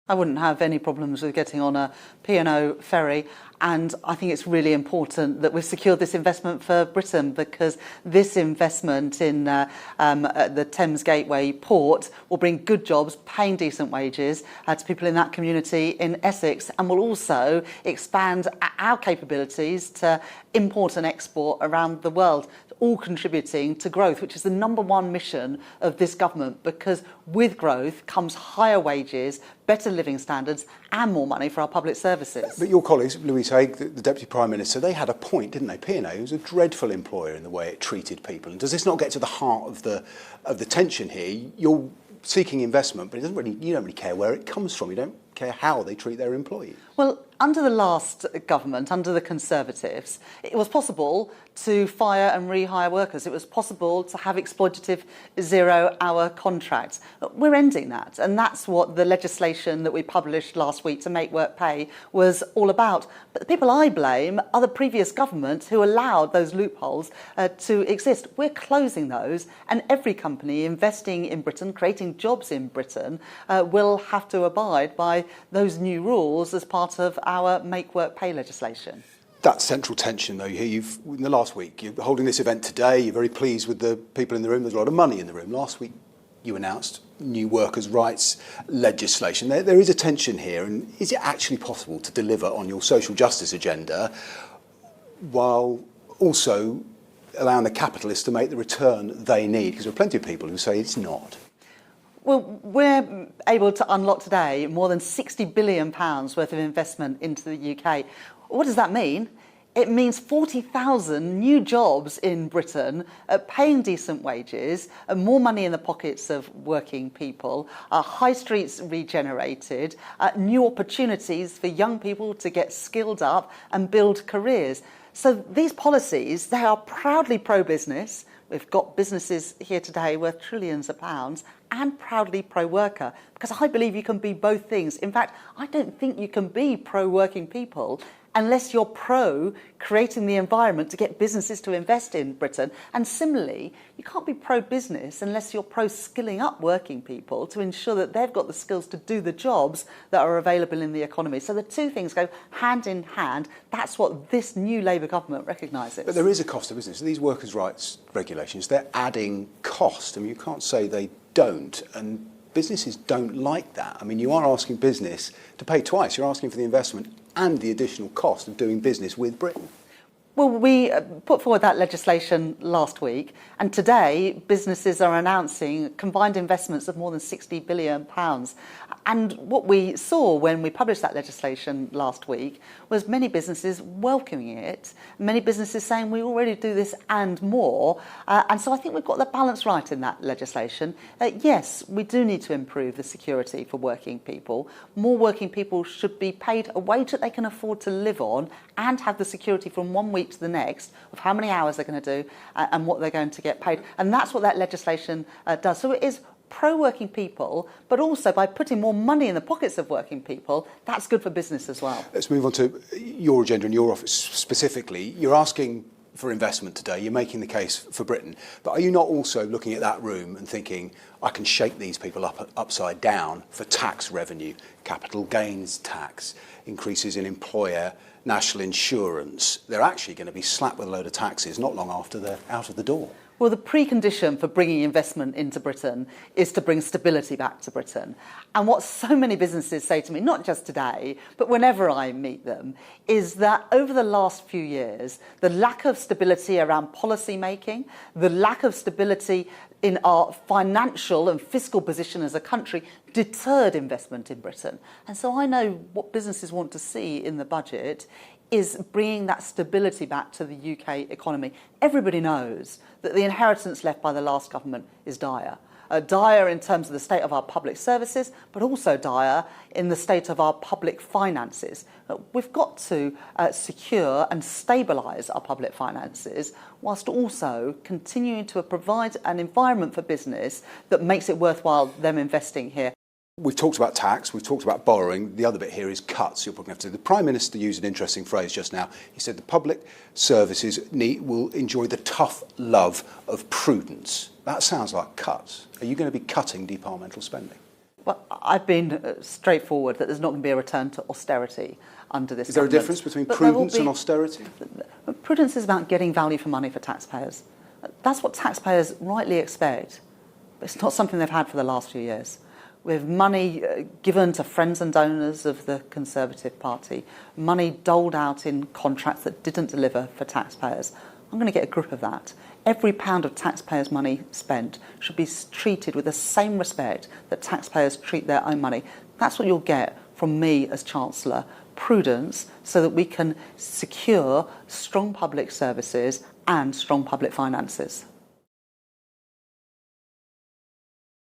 I wouldn't have any problems with getting on a P&O ferry, and I think it's really important that we've secured this investment for Britain, because this investment in the Thames Gateway port will bring good jobs, paying decent wages to people in that community in Essex, and will also expand our capabilities to import and export around the world, all contributing to growth, which is the number one mission of this government, because with growth comes higher wages, better living standards and more money for our public services. But your colleagues, Louise Haigh, the Deputy Prime Minister, they had a point, didn't they? P&O was a dreadful employer in the way it treated people. And does this not get to the heart of the tension here? You're seeking investment, but you don't really care where it comes from. You don't care how they treat their employees. Well, under the last government, under the Conservatives, it was possible to fire and rehire workers. It was possible to have exploitative zero-hour contracts. We're ending that, and that's what the legislation that we published last week to make work pay was all about. But the people I blame are the previous government who allowed those loopholes to exist. We're closing those, and every company investing in Britain, creating jobs in Britain, will have to abide by those new rules as part of our Make Work Pay legislation. That central tension, though, in the last week, you're holding this event today, you're very pleased with the people in the room, there's a lot of money in the room. Last week you announced new workers' rights legislation. There is a tension here, and is it actually possible to deliver on your social justice agenda while also allowing the capitalists to make the return they need? Because there are plenty of people who say it's not. Well, we're able to unlock today more than £60 billion worth of investment into the UK. What does that mean? It means 40,000 new jobs in Britain, paying decent wages, more money in the pockets of working people, high streets regenerated, new opportunities for young people to get skilled up and build careers. So these policies, they are proudly pro-business. We've got businesses here today worth trillions of pounds, and proudly pro-worker, because I believe you can be both things. In fact, I don't think you can be pro-working people unless you're pro-creating the environment to get businesses to invest in Britain. And similarly, you can't be pro-business unless you're pro-skilling up working people to ensure that they've got the skills to do the jobs that are available in the economy. So the two things go hand in hand. That's what this new Labour government recognises. But there is a cost of business. These workers' rights regulations, they're adding cost. I mean, you can't say they don't, and businesses don't like that. I mean, you are asking business to pay twice. You're asking for the investment and the additional cost of doing business with Britain. Well, we put forward that legislation last week, and today businesses are announcing combined investments of more than £60 billion. And what we saw when we published that legislation last week was many businesses welcoming it, many businesses saying we already do this and more. And so I think we've got the balance right in that legislation. Yes, we do need to improve the security for working people. More working people should be paid a wage that they can afford to live on and have the security from 1 week to the next of how many hours they're going to do and what they're going to get paid. And that's what that legislation does. So it is pro-working people, but also by putting more money in the pockets of working people, that's good for business as well. Let's move on to your agenda and your office specifically. You're asking for investment today, you're making the case for Britain, but are you not also looking at that room and thinking, I can shake these people upside down for tax revenue, capital gains tax, increases in employer national insurance? They're actually going to be slapped with a load of taxes not long after they're out of the door. Well, the precondition for bringing investment into Britain is to bring stability back to Britain. And what so many businesses say to me, not just today, but whenever I meet them, is that over the last few years, the lack of stability around policy making, the lack of stability in our financial and fiscal position as a country deterred investment in Britain. And so I know what businesses want to see in the budget is bringing that stability back to the UK economy. Everybody knows that the inheritance left by the last government is dire. Dire in terms of the state of our public services, but also dire in the state of our public finances. We've got to secure and stabilise our public finances whilst also continuing to provide an environment for business that makes it worthwhile them investing here. We've talked about tax, we've talked about borrowing. The other bit here is cuts. You're probably going to have to. The Prime Minister used an interesting phrase just now. He said the public services will enjoy the tough love of prudence. That sounds like cuts. Are you going to be cutting departmental spending? Well, I've been straightforward that there's not going to be a return to austerity under this. Is there a government. difference between But there will prudence and be- austerity? Prudence is about getting value for money for taxpayers. That's what taxpayers rightly expect. But it's not something they've had for the last few years. With money given to friends and donors of the Conservative Party, money doled out in contracts that didn't deliver for taxpayers, I'm going to get a grip of that. Every pound of taxpayers' money spent should be treated with the same respect that taxpayers treat their own money. That's what you'll get from me as Chancellor. Prudence, so that we can secure strong public services and strong public finances.